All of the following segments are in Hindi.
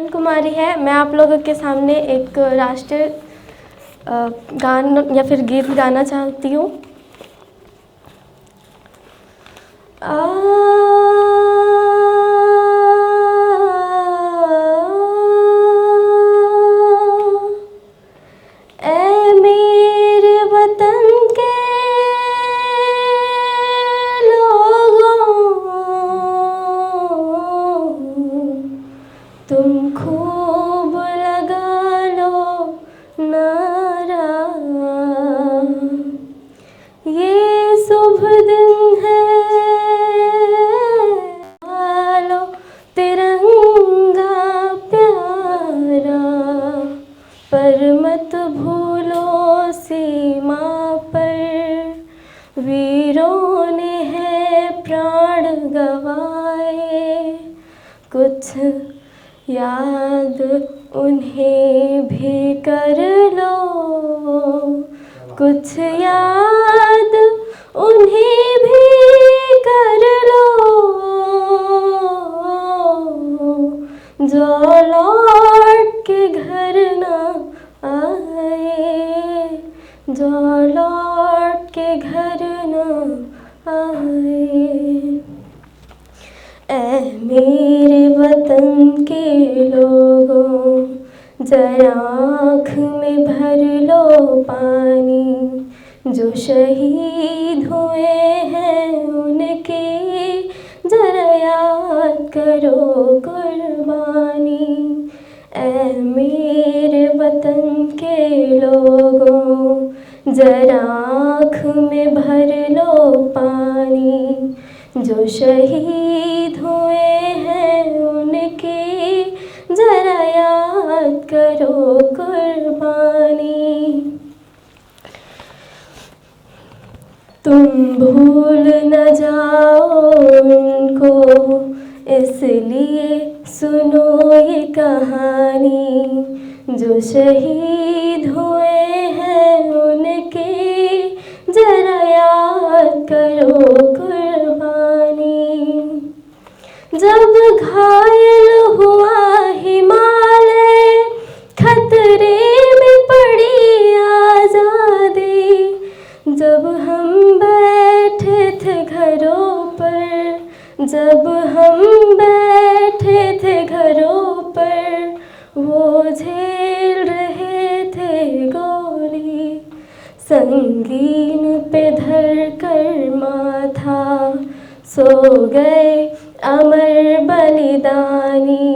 कुमारी है। मैं आप लोगों के सामने एक राष्ट्रीय गान या फिर गीत गाना चाहती हूँ। ऐ मेरे वतन के लोगों, तुम खूब लगा लो नारा, ये शुभ दिन है, लो तिरंगा प्यारा, पर मत भूलो सीमा पर वीरों ने है प्राण गवाए, कुछ याद उन्हें भी कर लो, कुछ याद उन्हें भी कर लो, जो लौट के घर न आए, जो लौट के घर न आए। ऐ मेरे वतन के लोगों, जरा आँख में भर लो पानी, जो शहीद हुए हैं उनके जरा याद करो कुर्बानी। ऐ मेरे वतन के लोगों, जरा आँख में भर लो पानी, जो शहीद हुए हैं उनके जरा याद करो कुर्बानी। तुम भूल न जाओ उनको, इसलिए सुनो ये कहानी, जो शहीद हुए हैं उनके जरा याद करो कुर्बानी। जब घायल हुआ हिमालय, खतरे में पड़ी आज़ादी, जब हम बैठे थे घरों पर, जब हम बैठे थे घरों पर, वो झेल रहे थे गोली, संगीन पे धर कर माथा सो गए अमर बलिदानी,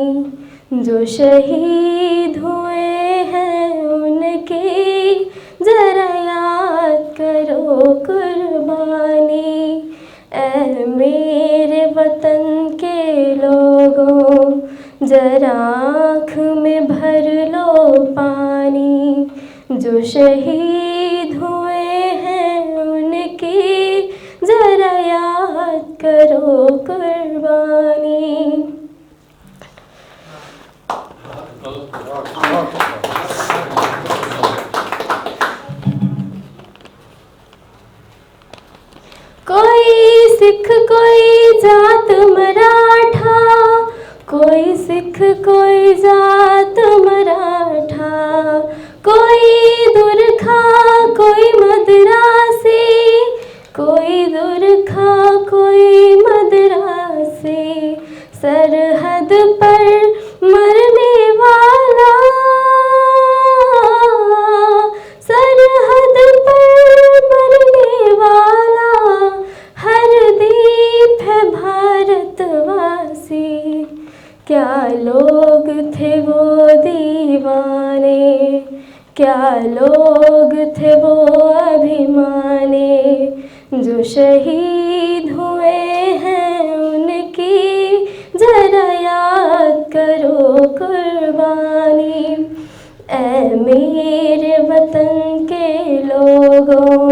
जो शहीद हुए हैं उनके जरा याद करो कुर्बानी। ऐ मेरे वतन के लोगों, जरा आँख में भर लो पानी, जो शहीद हुए हैं उनकी जरा याद करो कुर्बानी। कोई सिख कोई जात मराठा, कोई सिख कोई जात मराठा, कोई दुरखा कोई मद्रासी, कोई दुरखा कोई मद्रासी, सरहद पर मरने वाला, सरहद पर मरने वाला, हर दीप है भारतवासी। क्या लोग थे वो दीवाने, क्या लोग थे वो अभिमानी, जो शहीद हुए हैं उनकी जरा याद करो कुर्बानी। ऐ मेरे वतन के लोगों,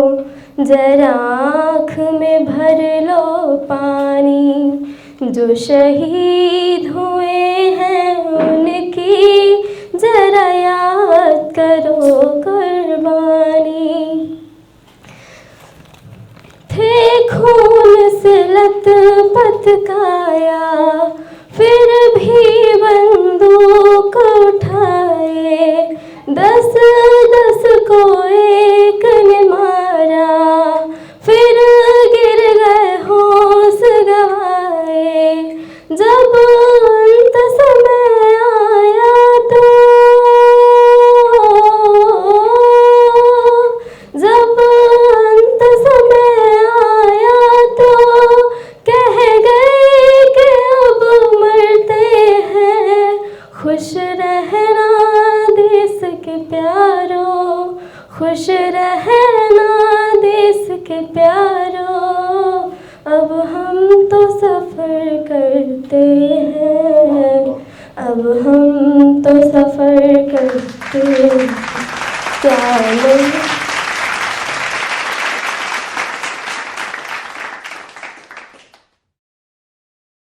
जरा आँख में भर लो पानी, जो शहीद हुए हैं उनकी जरा याद करो कुर्बानी। थे खून से लथपथ काया, फिर भी बंद बंदूक उठाए, 10-10 को एक ने मारा, फिर गिर गए होश गंवाए। जब अंत समय आया तो, जब अंत समय आया तो कह गए कि अब मरते हैं। खुश रहना देश के प्यारों, खुश रहना देश के प्यारों, अब हम तो सफ़र करते हैं, अब हम तो सफ़र करते हैं। क्या नहीं